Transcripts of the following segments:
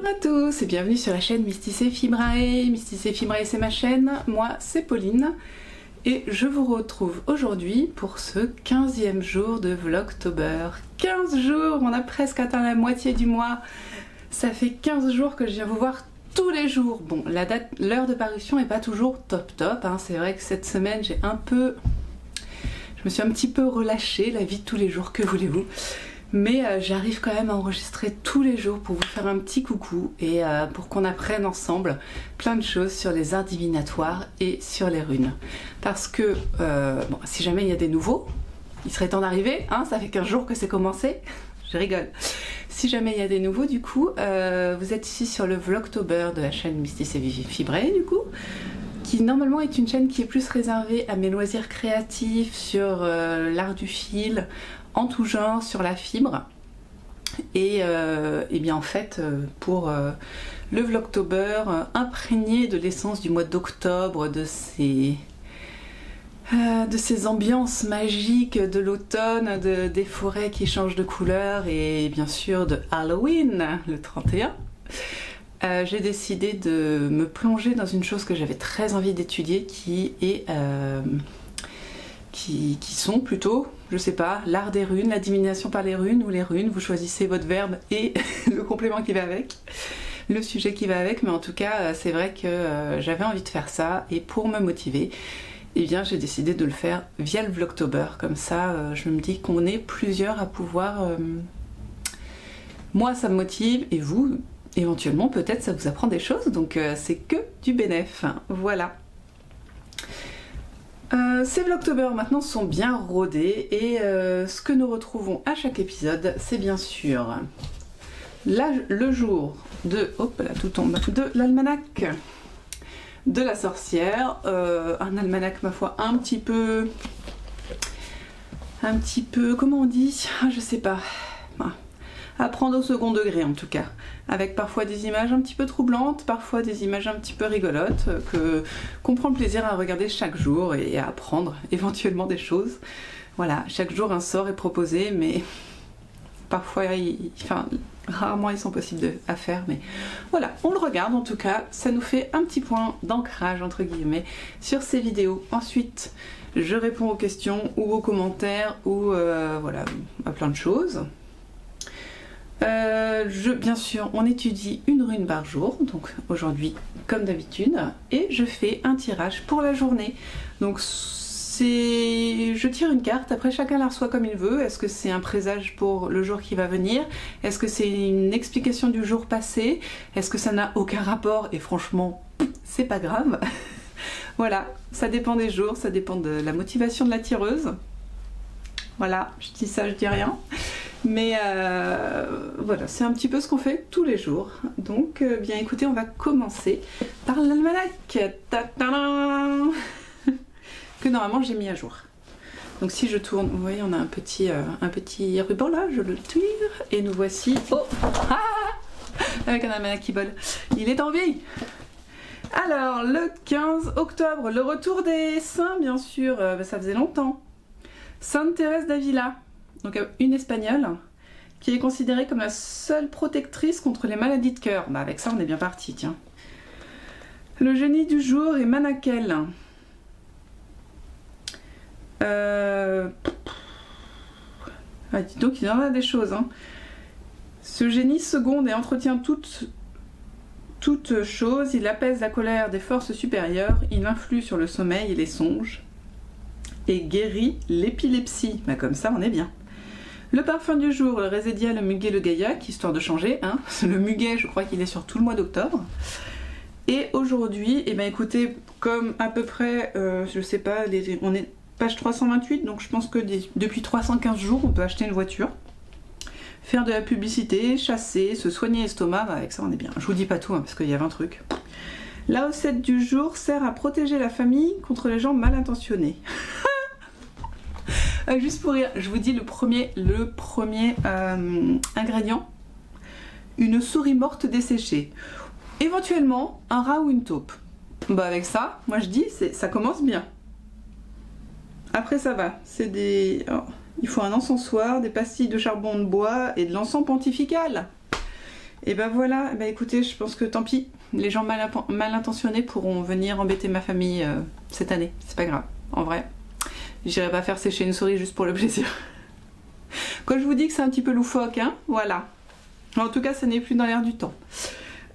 Bonjour à tous et bienvenue sur la chaîne Mysticé Fibrae. Mysticé Fibrae, c'est ma chaîne, moi c'est Pauline et je vous retrouve aujourd'hui pour ce 15e jour de Vlogtober. 15 jours, on a presque atteint la moitié du mois. Ça fait 15 jours que je viens vous voir tous les jours. Bon, l'heure de parution n'est pas toujours top, hein. C'est vrai que cette semaine je me suis un petit peu relâchée, la vie de tous les jours, que voulez-vous. Mais j'arrive quand même à enregistrer tous les jours pour vous faire un petit coucou et pour qu'on apprenne ensemble plein de choses sur les arts divinatoires et sur les runes. Parce que, bon, si jamais il y a des nouveaux, il serait temps d'arriver, hein, ça fait 15 jours que c'est commencé, je rigole. Si jamais il y a des nouveaux, du coup, vous êtes ici sur le Vlogtober de la chaîne Mysticé Fibrae, du coup, qui normalement est une chaîne qui est plus réservée à mes loisirs créatifs, sur l'art du fil, en tout genre, sur la fibre. Et bien en fait, pour le Vlogtober, imprégné de l'essence du mois d'octobre, de ces ambiances magiques de l'automne, des forêts qui changent de couleur et bien sûr de Halloween, le 31, j'ai décidé de me plonger dans une chose que j'avais très envie d'étudier qui sont plutôt, je sais pas, l'art des runes, la divination par les runes ou les runes, vous choisissez votre verbe et le complément qui va avec, le sujet qui va avec, mais en tout cas c'est vrai que j'avais envie de faire ça et pour me motiver, eh bien j'ai décidé de le faire via le Vlogtober, comme ça je me dis qu'on est plusieurs à pouvoir, moi ça me motive et vous, éventuellement peut-être ça vous apprend des choses, donc c'est que du bénéf, voilà. Ces Vlogtober maintenant sont bien rodés et ce que nous retrouvons à chaque épisode, c'est bien sûr le jour de, hop là tout tombe, de l'almanach de la sorcière, un almanach ma foi un petit peu, comment on dit, je sais pas, à prendre au second degré en tout cas, avec parfois des images un petit peu troublantes, parfois des images un petit peu rigolotes, qu'on prend le plaisir à regarder chaque jour et à apprendre éventuellement des choses. Voilà, chaque jour un sort est proposé, mais parfois, rarement ils sont possibles à faire, mais voilà, on le regarde en tout cas, ça nous fait un petit point d'ancrage entre guillemets sur ces vidéos. Ensuite, je réponds aux questions ou aux commentaires ou voilà, à plein de choses. Bien sûr, on étudie une rune par jour, donc aujourd'hui comme d'habitude, et je fais un tirage pour la journée. Donc je tire une carte, après chacun la reçoit comme il veut. Est-ce que c'est un présage pour le jour qui va venir? Est-ce que c'est une explication du jour passé? Est-ce que ça n'a aucun rapport? Et franchement, c'est pas grave. Voilà, ça dépend des jours, ça dépend de la motivation de la tireuse. Voilà, je dis ça, je dis rien. Mais voilà, c'est un petit peu ce qu'on fait tous les jours. Donc, bien écoutez, on va commencer par l'almanach que normalement j'ai mis à jour. Donc si je tourne, vous voyez, on a un petit ruban là, je le tire et nous voici. Oh, avec un almanach qui vole. Il est en vie. Alors, le 15 octobre, le retour des saints, bien sûr, ça faisait longtemps. Sainte Thérèse d'Avila. Donc une espagnole qui est considérée comme la seule protectrice contre les maladies de cœur. Bah avec ça on est bien parti, tiens. Le génie du jour est Manakel. Dis donc il y en a des choses, hein. Ce génie seconde et entretient toute chose, il apaise la colère des forces supérieures, il influe sur le sommeil et les songes et guérit l'épilepsie. Bah comme ça on est bien. Le parfum du jour, le résédia, le muguet, le gaillac, histoire de changer, hein. Le muguet, je crois qu'il est sur tout le mois d'octobre. Et aujourd'hui, eh ben écoutez, comme à peu près, je sais pas, on est page 328, donc je pense que depuis 315 jours, on peut acheter une voiture, faire de la publicité, chasser, se soigner l'estomac, bah avec ça on est bien. Je vous dis pas tout, hein, parce qu'il y a 20 trucs. La haussette du jour sert à protéger la famille contre les gens mal intentionnés. Juste pour rire, je vous dis le premier ingrédient, une souris morte desséchée. Éventuellement, un rat ou une taupe. Bah avec ça, moi je dis, ça commence bien. Après ça va, il faut un encensoir, des pastilles de charbon de bois et de l'encens pontifical. Et ben voilà, ben écoutez, je pense que tant pis, les gens mal intentionnés pourront venir embêter ma famille cette année, c'est pas grave, en vrai. J'irai pas faire sécher une souris juste pour le plaisir. Quand je vous dis que c'est un petit peu loufoque, hein, voilà. En tout cas, ça n'est plus dans l'air du temps.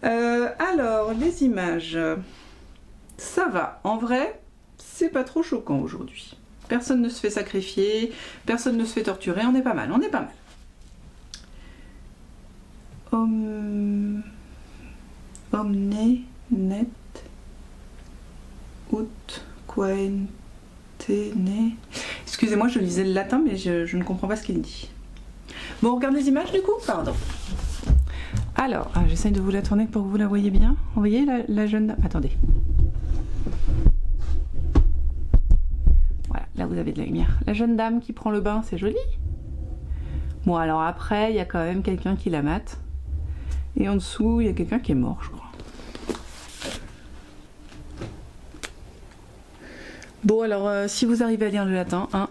Alors, les images, ça va. En vrai, c'est pas trop choquant aujourd'hui. Personne ne se fait sacrifier, personne ne se fait torturer, on est pas mal, on est pas mal. Omne net ut quaentene. Excusez-moi, je lisais le latin, mais je ne comprends pas ce qu'il dit. Bon, on regarde les images du coup, pardon. Alors, j'essaye de vous la tourner pour que vous la voyez bien. Vous voyez la jeune dame. Attendez. Voilà, là vous avez de la lumière. La jeune dame qui prend le bain, c'est joli. Bon, alors après, il y a quand même quelqu'un qui la mate. Et en dessous, il y a quelqu'un qui est mort, je crois. Bon, alors, si vous arrivez à lire le latin, hein.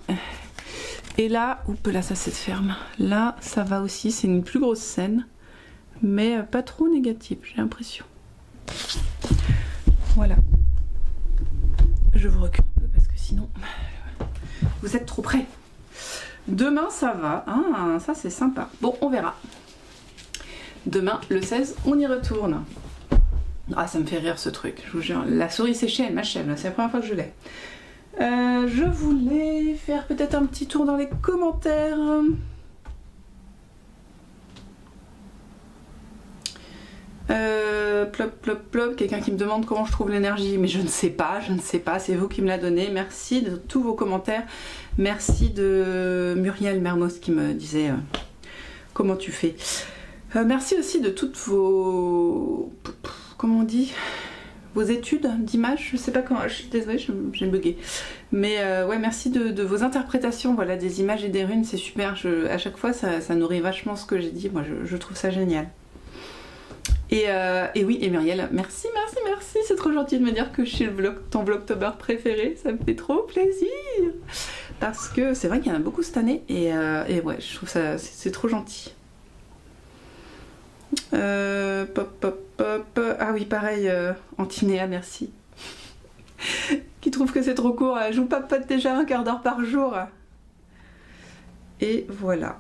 Et là, oups, là, ça c'est ferme. Là, ça va aussi, c'est une plus grosse scène. Mais pas trop négative, j'ai l'impression. Voilà. Je vous recule un peu parce que sinon, vous êtes trop près. Demain, ça va. Ah, ça, c'est sympa. Bon, on verra. Demain, le 16, on y retourne. Ah, ça me fait rire ce truc, je vous jure. La souris séchée, elle m'achève. C'est la première fois que je l'ai. Je voulais faire peut-être un petit tour dans les commentaires. Plop, plop, plop, quelqu'un qui me demande comment je trouve l'énergie, mais je ne sais pas, c'est vous qui me la donnez. Merci de tous vos commentaires. Merci de Muriel Mermos qui me disait comment tu fais. Merci aussi de toutes vos... comment on dit, vos études d'images, je sais pas comment, je suis désolée, j'ai bugué. Mais ouais, merci de vos interprétations, voilà, des images et des runes, c'est super. À chaque fois, ça nourrit vachement ce que j'ai dit, moi je trouve ça génial. Et oui, et Muriel, merci, c'est trop gentil de me dire que je suis ton Vlogtober préféré, ça me fait trop plaisir. Parce que c'est vrai qu'il y en a beaucoup cette année, et ouais, je trouve ça, c'est trop gentil. Ah oui, pareil, Antinéa, merci. Qui trouve que c'est trop court, je vous papote déjà un quart d'heure par jour. Et voilà.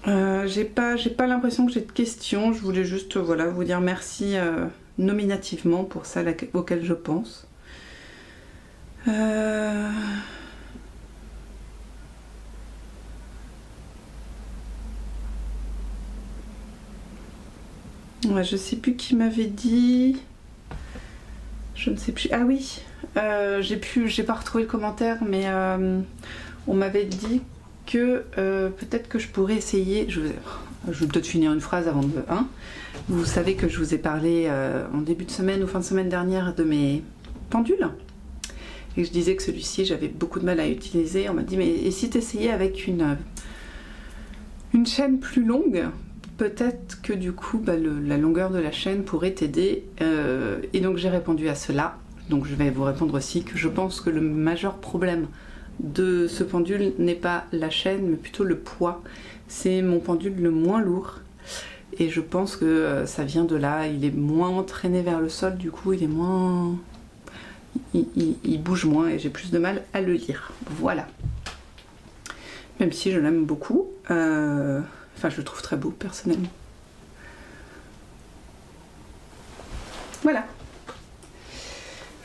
J'ai pas l'impression que j'ai de questions, je voulais juste voilà, vous dire merci nominativement pour ça auquel je pense. Ouais, je sais plus qui m'avait dit. Je ne sais plus. Ah oui, j'ai pas retrouvé le commentaire, mais on m'avait dit que peut-être que je pourrais essayer. Je vais peut-être finir une phrase avant de. Hein, vous savez que je vous ai parlé en début de semaine ou fin de semaine dernière de mes pendules. Et je disais que celui-ci, j'avais beaucoup de mal à utiliser. On m'a dit, mais et si tu essayais avec une chaîne plus longue, peut-être que du coup, la longueur de la chaîne pourrait t'aider. Et donc j'ai répondu à cela. Donc je vais vous répondre aussi que je pense que le majeur problème de ce pendule n'est pas la chaîne, mais plutôt le poids. C'est mon pendule le moins lourd. Et je pense que ça vient de là. Il est moins entraîné vers le sol, du coup, il est moins... Il bouge moins et j'ai plus de mal à le lire. Voilà. Même si je l'aime beaucoup. Enfin, je le trouve très beau, personnellement. Voilà.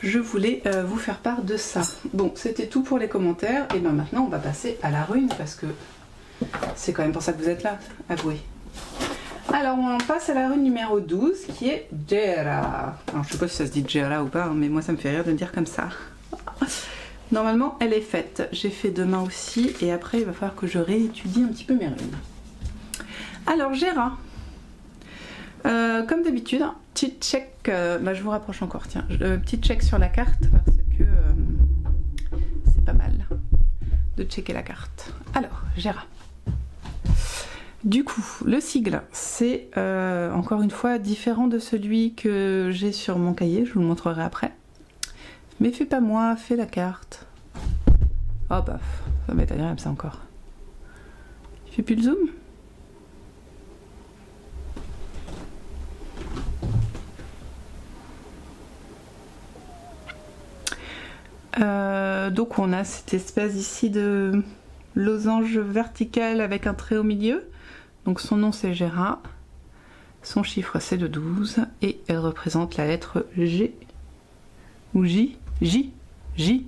Je voulais vous faire part de ça. Bon, c'était tout pour les commentaires. Et bien maintenant, on va passer à la rune, parce que c'est quand même pour ça que vous êtes là, avouez. Alors, on passe à la rune numéro 12, qui est Jera. Alors, je sais pas si ça se dit Jera ou pas, mais moi, ça me fait rire de le dire comme ça. Normalement, elle est faite. J'ai fait demain aussi, et après, il va falloir que je réétudie un petit peu mes runes. Alors, Jera. Comme d'habitude, petit check, je vous rapproche encore, tiens, petit check sur la carte, parce que c'est pas mal de checker la carte. Alors, Jera. Du coup, le sigle, c'est encore une fois différent de celui que j'ai sur mon cahier, je vous le montrerai après. Mais fais pas moi, fais la carte. Oh bah, ça va être agréable ça encore. Il fait plus le zoom ? Donc on a cette espèce ici de losange vertical avec un trait au milieu. Donc son nom c'est Gera, son chiffre c'est le 12 et elle représente la lettre G ou J. Mais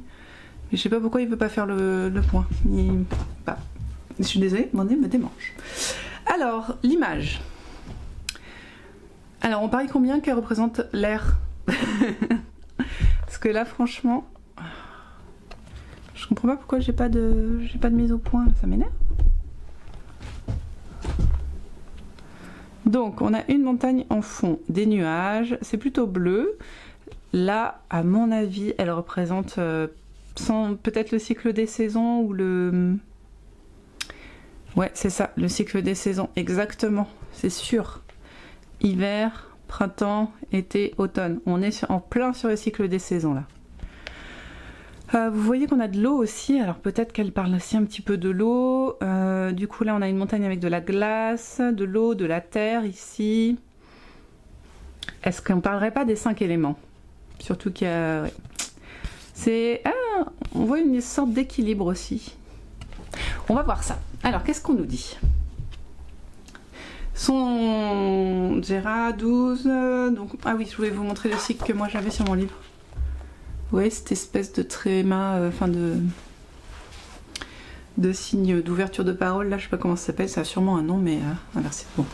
je sais pas pourquoi il veut pas faire le point. Je suis désolée, mon nez me démange. Alors, l'image. Alors on parie combien qu'elle représente l'air? Parce que là franchement, je comprends pas pourquoi j'ai pas de mise au point, ça m'énerve. Donc on a une montagne en fond, des nuages, c'est plutôt bleu. Là, à mon avis, elle représente peut-être le cycle des saisons ou le... Ouais, c'est ça, le cycle des saisons, exactement, c'est sûr. Hiver, printemps, été, automne. On est en plein sur le cycle des saisons là. Vous voyez qu'on a de l'eau aussi, alors peut-être qu'elle parle aussi un petit peu de l'eau. Du coup là on a une montagne avec de la glace, de l'eau, de la terre ici. Est-ce qu'on parlerait pas des 5 éléments? Surtout qu'il y a... Ouais. C'est... Ah, on voit une sorte d'équilibre aussi. On va voir ça. Alors qu'est-ce qu'on nous dit? Son Gera 12, donc... Ah oui, je voulais vous montrer le cycle que moi j'avais sur mon livre. Vous voyez cette espèce de tréma, enfin de signe d'ouverture de parole, là je sais pas comment ça s'appelle, ça a sûrement un nom, mais voilà, c'est bon.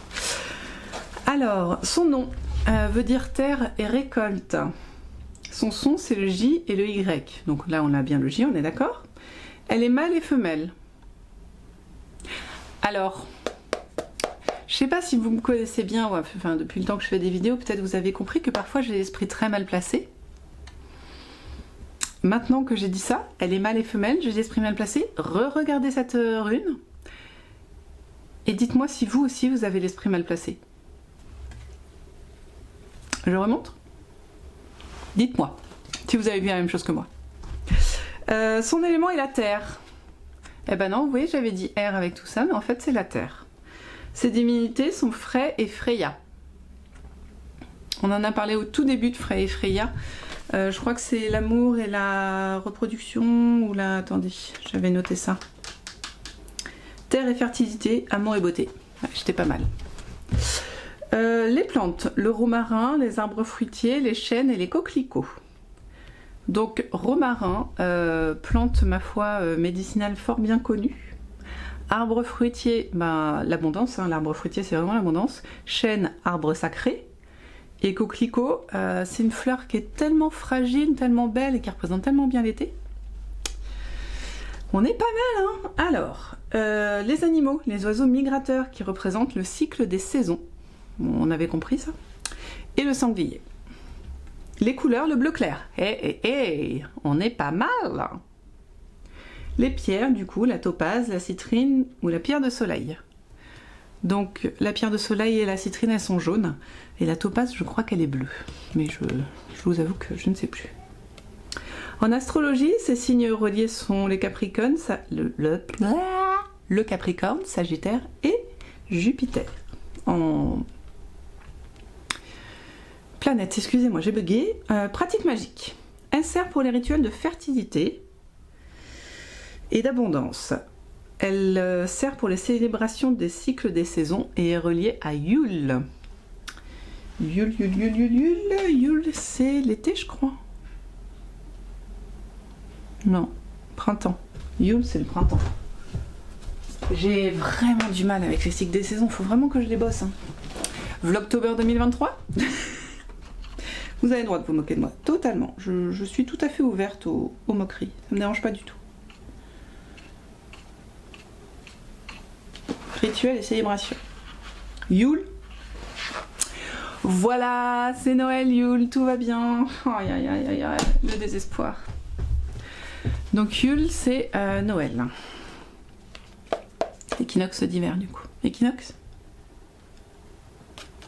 Alors, son nom veut dire terre et récolte. Son son c'est le J et le Y, donc là on a bien le J, on est d'accord. Elle est mâle et femelle. Alors, je sais pas si vous me connaissez bien, enfin depuis le temps que je fais des vidéos, peut-être vous avez compris que parfois j'ai l'esprit très mal placé. Maintenant que j'ai dit ça, elle est mâle et femelle, j'ai l'esprit mal placé, re-regardez cette rune et dites-moi si vous aussi vous avez l'esprit mal placé. Je remonte? Dites-moi si vous avez vu la même chose que moi. Son élément est la terre. Eh ben non, vous voyez, j'avais dit air avec tout ça, mais en fait c'est la terre. Ses divinités sont Frey et Freya. On en a parlé au tout début de Frey et Freya. Je crois que c'est l'amour et la reproduction, ou la... Attendez, j'avais noté ça. Terre et fertilité, amour et beauté. Ouais, j'étais pas mal. Les plantes, le romarin, les arbres fruitiers, les chênes et les coquelicots. Donc romarin, plante ma foi médicinale fort bien connue. Arbre fruitier, ben, l'abondance, hein, l'arbre fruitier c'est vraiment l'abondance. Chêne, arbre sacré. Et coquelicot, c'est une fleur qui est tellement fragile, tellement belle et qui représente tellement bien l'été. On est pas mal, hein. Alors, les animaux, les oiseaux migrateurs qui représentent le cycle des saisons. Bon, on avait compris ça. Et le sanglier. Les couleurs, le bleu clair. On est pas mal. Les pierres, du coup, la topaze, la citrine ou la pierre de soleil. Donc la pierre de soleil et la citrine elles sont jaunes et la topaze je crois qu'elle est bleue, mais je vous avoue que je ne sais plus. En astrologie, ces signes reliés sont les Capricornes, le Capricorne, Sagittaire et Jupiter. En planète, excusez-moi j'ai bugué. Pratique magique. Elle sert pour les rituels de fertilité et d'abondance. Elle sert pour les célébrations des cycles des saisons et est reliée à Yule. Yule, c'est l'été, je crois. Non, printemps. Yule, c'est le printemps. J'ai vraiment du mal avec les cycles des saisons, faut vraiment que je les bosse. Hein. Vlogtober 2023. Vous avez le droit de vous moquer de moi, totalement. Je suis tout à fait ouverte aux moqueries, ça me dérange pas du tout. Rituel et célébration. Yule. Voilà, c'est Noël, Yule, tout va bien. Aïe, aïe, aïe, aïe, aïe, le désespoir. Donc Yule, c'est Noël. Équinoxe d'hiver, du coup. Équinoxe?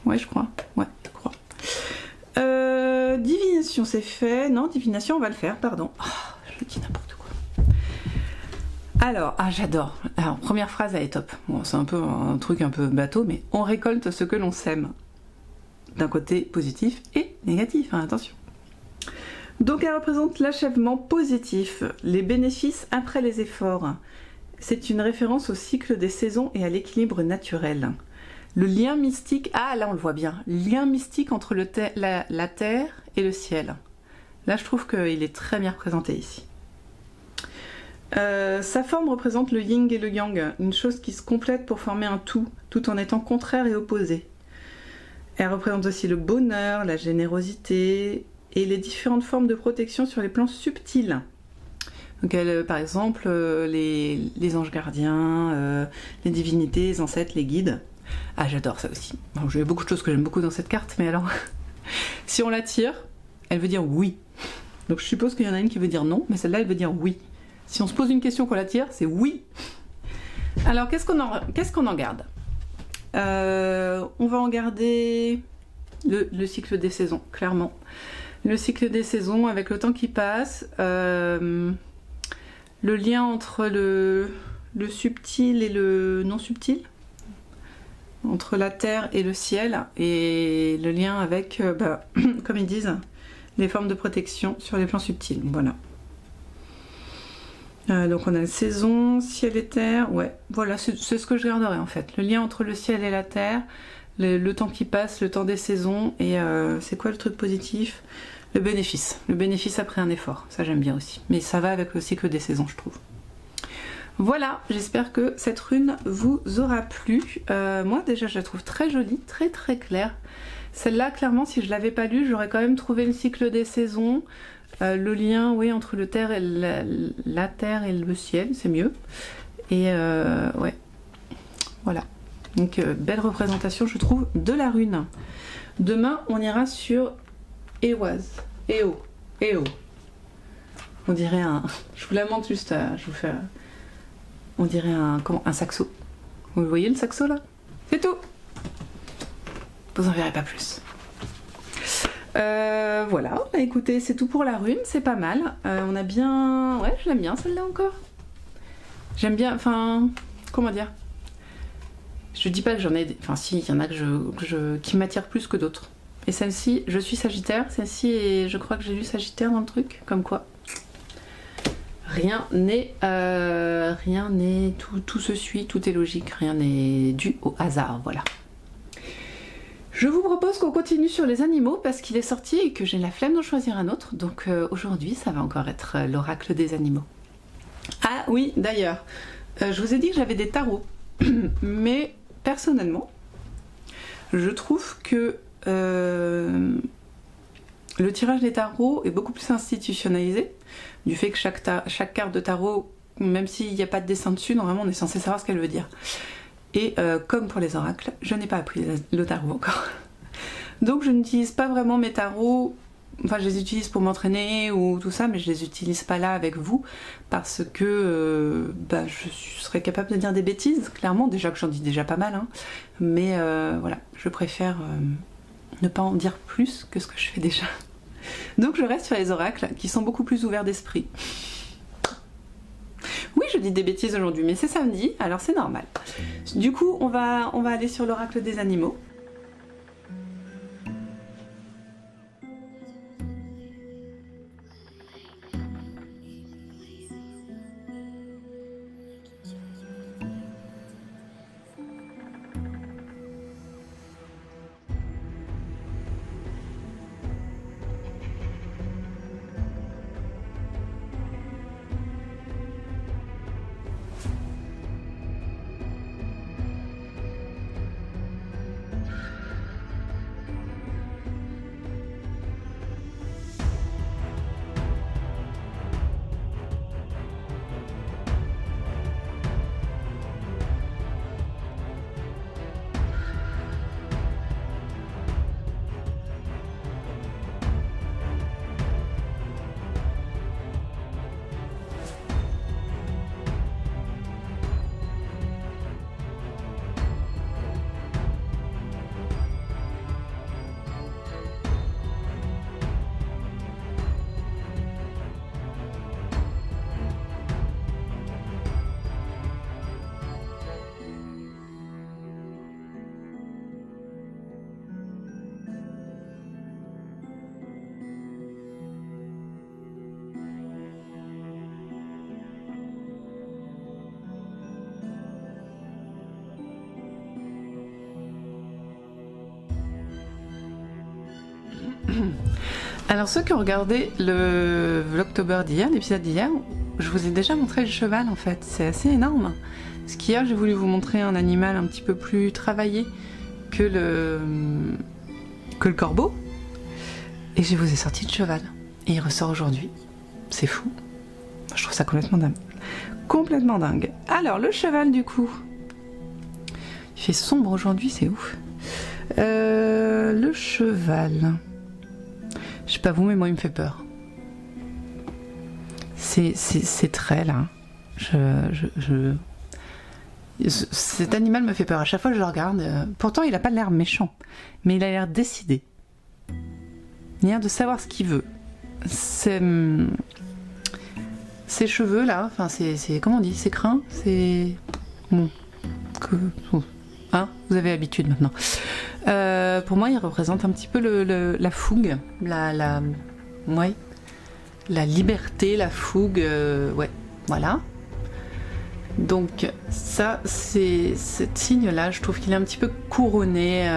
Ouais, je crois. Ouais, je crois. Divination, c'est fait. Non, divination, on va le faire, pardon. Oh, je dis n'importe quoi. Alors, j'adore. Alors, première phrase, elle est top. Bon, c'est un peu un truc un peu bateau, mais on récolte ce que l'on sème. D'un côté positif et négatif, hein, attention. Donc elle représente l'achèvement positif, les bénéfices après les efforts. C'est une référence au cycle des saisons et à l'équilibre naturel. Le lien mystique, ah là on le voit bien, lien mystique entre la terre et le ciel. Là je trouve qu'il est très bien représenté ici. Sa forme représente le yin et le yang, une chose qui se complète pour former un tout en étant contraire et opposé. Elle représente aussi le bonheur, la générosité et les différentes formes de protection sur les plans subtils. Donc elle, par exemple, les anges gardiens, les divinités, les ancêtres, les guides. Ah, j'adore ça aussi. Bon, j'ai beaucoup de choses que j'aime beaucoup dans cette carte, mais alors, si on la tire, elle veut dire oui. Donc je suppose qu'il y en a une qui veut dire non, mais celle-là, elle veut dire oui. Si on se pose une question qu'on la tire, c'est oui. Alors, qu'est-ce qu'on en garde? On va en garder le cycle des saisons, clairement. Le cycle des saisons avec le temps qui passe, le lien entre le subtil et le non subtil, entre la terre et le ciel, et le lien avec, comme ils disent, les formes de protection sur les plans subtils. Voilà. Donc on a saison, ciel et terre, ouais, voilà, c'est ce que je garderai en fait. Le lien entre le ciel et la terre, le temps qui passe, le temps des saisons, et c'est quoi le truc positif? Le bénéfice après un effort, ça j'aime bien aussi. Mais ça va avec le cycle des saisons, je trouve. Voilà, j'espère que cette rune vous aura plu. Moi déjà je la trouve très jolie, très très claire. Celle-là, clairement, si je l'avais pas lue, j'aurais quand même trouvé le cycle des saisons. Le lien, oui, entre la terre et le ciel, c'est mieux. Et ouais, voilà. Donc belle représentation, je trouve, de la rune. Demain, on ira sur Eoaz. Eo. On dirait un... Je vous la montre juste, je vous fais... On dirait un saxo. Vous voyez le saxo là? C'est tout. Vous en verrez pas plus. Voilà, bah, écoutez, c'est tout pour la rune, c'est pas mal. On a bien... Ouais, je l'aime bien celle-là encore. J'aime bien, enfin... Comment dire? Je dis pas que j'en ai... Enfin si, il y en a qui m'attirent plus que d'autres. Et celle-ci, je suis Sagittaire. Celle-ci, et je crois que j'ai lu Sagittaire dans le truc. Comme quoi. Rien n'est... Tout se suit, tout est logique. Rien n'est dû au hasard, voilà. Je vous propose qu'on continue sur les animaux parce qu'il est sorti et que j'ai la flemme d'en choisir un autre. Donc aujourd'hui, ça va encore être l'oracle des animaux. Ah oui, d'ailleurs, je vous ai dit que j'avais des tarots. Mais personnellement, je trouve que le tirage des tarots est beaucoup plus institutionnalisé. Du fait que chaque carte de tarot, même s'il n'y a pas de dessin dessus, normalement on est censé savoir ce qu'elle veut dire. Et comme pour les oracles, je n'ai pas appris le tarot encore. Donc je n'utilise pas vraiment mes tarots, enfin je les utilise pour m'entraîner ou tout ça, mais je les utilise pas là avec vous parce que je serais capable de dire des bêtises, clairement, déjà que j'en dis déjà pas mal, hein. Mais voilà, je préfère ne pas en dire plus que ce que je fais déjà. Donc je reste sur les oracles qui sont beaucoup plus ouverts d'esprit. Oui, je dis des bêtises aujourd'hui, mais c'est samedi, alors c'est normal. Du coup, on va aller sur l'oracle des animaux. Alors ceux qui ont regardé le Vlogtober d'hier, l'épisode d'hier, je vous ai déjà montré le cheval en fait, c'est assez énorme. Parce qu'hier j'ai voulu vous montrer un animal un petit peu plus travaillé que le corbeau. Et je vous ai sorti le cheval. Et il ressort aujourd'hui. C'est fou. Je trouve ça complètement dingue. Complètement dingue. Alors le cheval du coup. Il fait sombre aujourd'hui, c'est ouf. Le cheval. Je sais pas vous, mais moi il me fait peur. C'est très là. Cet animal me fait peur. À chaque fois que je le regarde, pourtant il a pas l'air méchant, mais il a l'air décidé. Il a l'air de savoir ce qu'il veut. Ses cheveux là, enfin c'est comment on dit, ses crins, c'est bon. Hein, vous avez l'habitude maintenant. Pour moi, il représente un petit peu la fougue, la liberté, la fougue, ouais, voilà. Donc ça, c'est cet signe-là, je trouve qu'il est un petit peu couronné,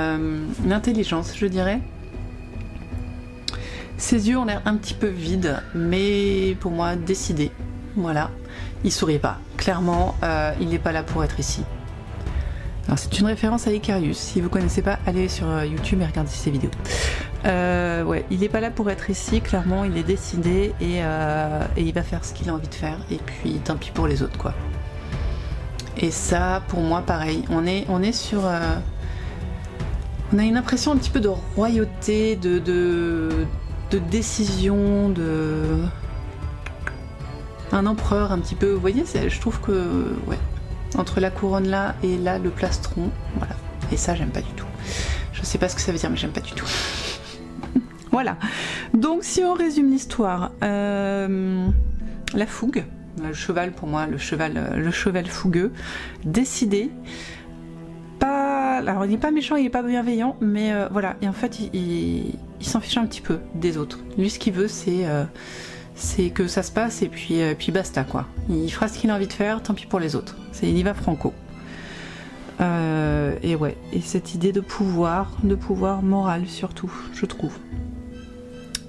l'intelligence, je dirais. Ses yeux ont l'air un petit peu vides, mais pour moi décidés. Voilà, il sourit pas. Clairement, il n'est pas là pour être ici. Alors c'est une référence à Icarius. Si vous connaissez pas, allez sur YouTube et regardez ses vidéos. Ouais, il n'est pas là pour être ici. Clairement, il est décidé et il va faire ce qu'il a envie de faire. Et puis tant pis pour les autres, quoi. Et ça, pour moi, pareil. On est sur. On a une impression un petit peu de royauté, de décision, un empereur un petit peu. Vous voyez, je trouve que ouais, entre la couronne là et là le plastron, voilà. Et ça, j'aime pas du tout. Je sais pas ce que ça veut dire, mais j'aime pas du tout. Voilà. Donc, si on résume l'histoire, la fougue. Le cheval, pour moi, le cheval fougueux, décidé, pas, alors il n'est pas méchant, il n'est pas bienveillant, mais voilà, et en fait il s'en fiche un petit peu des autres. Lui, ce qu'il veut, c'est que ça se passe et puis basta, quoi. Il fera ce qu'il a envie de faire, tant pis pour les autres. Il y va franco. Et ouais, et cette idée de pouvoir moral surtout, je trouve.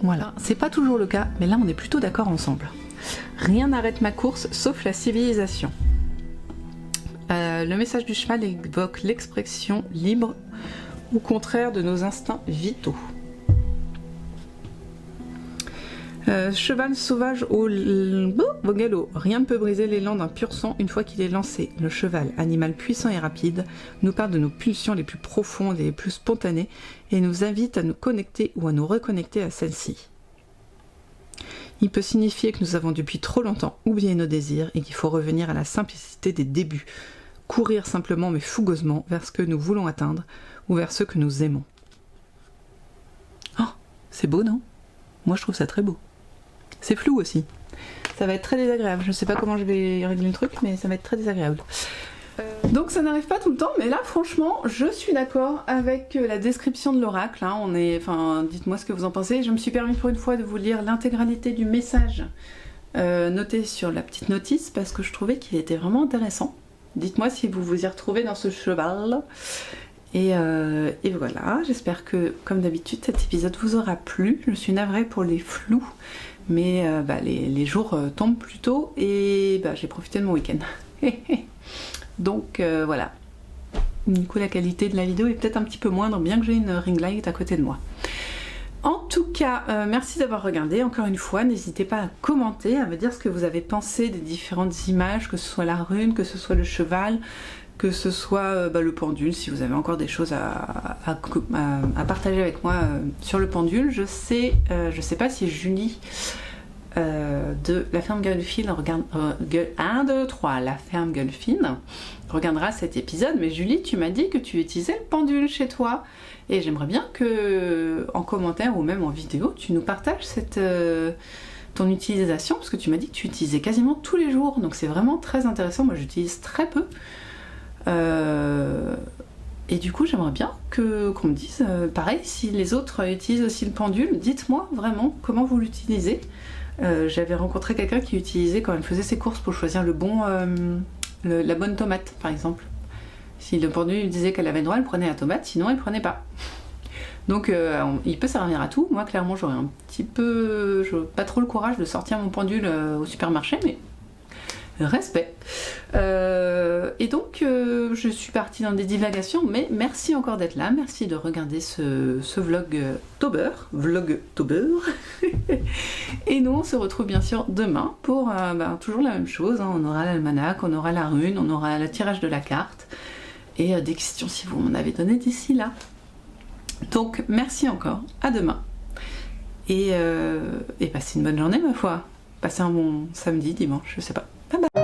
Voilà, c'est pas toujours le cas, mais là on est plutôt d'accord ensemble. Rien n'arrête ma course sauf la civilisation. Le message du cheval évoque l'expression libre ou contraire de nos instincts vitaux. Cheval sauvage au galop. Rien ne peut briser l'élan d'un pur sang une fois qu'il est lancé. Le cheval, animal puissant et rapide, nous parle de nos pulsions les plus profondes et les plus spontanées et nous invite à nous connecter ou à nous reconnecter à celles-ci. Il peut signifier que nous avons depuis trop longtemps oublié nos désirs et qu'il faut revenir à la simplicité des débuts, courir simplement mais fougueusement vers ce que nous voulons atteindre ou vers ceux que nous aimons. Oh, c'est beau, non ? Moi je trouve ça très beau. C'est flou aussi. Ça va être très désagréable. Je ne sais pas comment je vais régler le truc, mais ça va être très désagréable. Donc ça n'arrive pas tout le temps, mais là franchement je suis d'accord avec la description de l'oracle, hein. Dites-moi ce que vous en pensez. Je me suis permis pour une fois de vous lire l'intégralité du message noté sur la petite notice parce que je trouvais qu'il était vraiment intéressant. Dites-moi si vous vous y retrouvez dans ce cheval. Et voilà, j'espère que comme d'habitude cet épisode vous aura plu. Je suis navrée pour les flous, mais les jours tombent plus tôt et j'ai profité de mon week-end. Donc voilà, du coup la qualité de la vidéo est peut-être un petit peu moindre bien que j'ai une ring light à côté de moi. En tout cas, merci d'avoir regardé. Encore une fois, n'hésitez pas à commenter, à me dire ce que vous avez pensé des différentes images, que ce soit la rune, que ce soit le cheval, que ce soit le pendule, si vous avez encore des choses à partager avec moi sur le pendule. Je sais pas si Julie de la ferme Gueulfine la ferme Gueulfine regardera cet épisode, mais Julie, tu m'as dit que tu utilisais le pendule chez toi et j'aimerais bien que en commentaire ou même en vidéo tu nous partages ton utilisation, parce que tu m'as dit que tu utilisais quasiment tous les jours, donc c'est vraiment très intéressant. Moi j'utilise très peu et du coup j'aimerais bien qu'on me dise pareil, si les autres utilisent aussi le pendule, dites-moi vraiment comment vous l'utilisez. J'avais rencontré quelqu'un qui utilisait quand elle faisait ses courses pour choisir la bonne tomate par exemple. Si le pendule lui disait qu'elle avait le droit, elle prenait la tomate, sinon elle prenait pas. Donc il peut servir à tout. Moi clairement j'aurais un petit peu, pas trop le courage de sortir mon pendule au supermarché, mais respect. Et donc je suis partie dans des divagations, mais merci encore d'être là, merci de regarder ce vlog Vlogtober. Et nous on se retrouve bien sûr demain pour toujours la même chose, hein. On aura l'almanach, on aura la rune, on aura le tirage de la carte et des questions si vous m'en avez donné d'ici là. Donc merci encore, à demain et passez une bonne journée ma foi, passez un bon samedi, dimanche, je sais pas. Bye bye.